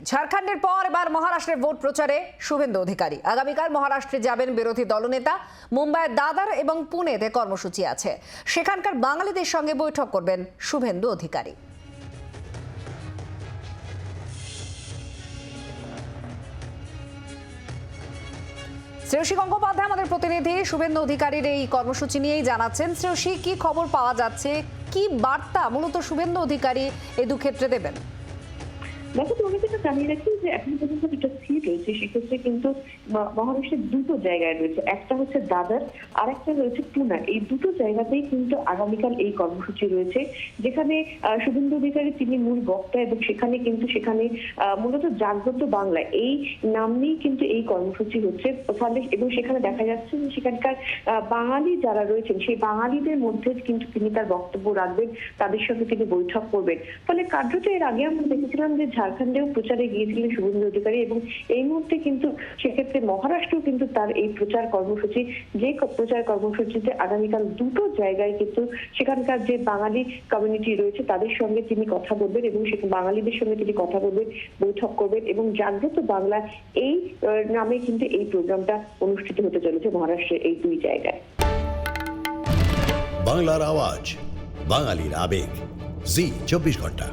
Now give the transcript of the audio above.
ঝাড়খণ্ডের পর এবার মহারাষ্ট্রের ভোট প্রচারে শুভেন্দু অধিকারী আগামীকাল মহারাষ্ট্রে যাবেন বিরোধী দলনেতা। মুম্বাইয়ের দাদার এবং পুনেতে কর্মসূচি আছে, সেখানকার বাঙালিদের সঙ্গে বৈঠক করবেন শুভেন্দু অধিকারী। শ্রেয়সী গঙ্গোপাধ্যায় আমাদের প্রতিনিধি শুভেন্দু অধিকারীর এই কর্মসূচি নিয়েই জানাচ্ছেন। শ্রেয়সী, কি খবর পাওয়া যাচ্ছে, কি বার্তা মূলত শুভেন্দু অধিকারী এই দুক্ষেত্রে দেবেন? দেখো, তোমাকে যেটা জানিয়ে রাখি যে এখন পর্যন্ত যেটা সিট রয়েছে সেক্ষেত্রে কিন্তু মহারাষ্ট্রের দুটো জায়গায় রয়েছে, একটা হচ্ছে দাদর আর একটা রয়েছে পুনা। এই দুটো জায়গাতেই কিন্তু আগামীকাল এই কর্মসূচি রয়েছে, যেখানে শুভেন্দু অধিকারী তিনি মূল বক্তা এবং সেখানে মূলত জাগ্রত বাংলা এই নাম নিয়েই কিন্তু এই কর্মসূচি হচ্ছে ফলে, এবং সেখানে দেখা যাচ্ছে যে সেখানকার বাঙালি যারা রয়েছেন সেই বাঙালিদের মধ্যে কিন্তু তিনি তার বক্তব্য রাখবেন, তাদের সঙ্গে তিনি বৈঠক করবেন। ফলে কার্যত এর আগে আমরা দেখেছিলাম যে ঝাড়খণ্ডেও প্রচারে গিয়েছিলেন শুভেন্দু অধিকারী, এবং এই মুহূর্তে কিন্তু সেক্ষেত্রে মহারাষ্ট্রেও কিন্তু তার এই প্রচার কর্মসূচিতে আগামীকাল দুটো জায়গায় কিন্তু সেখানকার যে বাঙালি কমিউনিটি রয়েছে তাদের সঙ্গে তিনি কথা বলবেন এবং বাঙালিদের সঙ্গে তিনি কথা বলবেন, বৈঠক করবেন, এবং জাগ্রত বাংলা এই নামে কিন্তু এই প্রোগ্রামটা অনুষ্ঠিত হতে চলেছে মহারাষ্ট্রের এই দুই জায়গায়। বাংলার আওয়াজ, বাঙালির আবেগ, জি 24 ঘন্টা।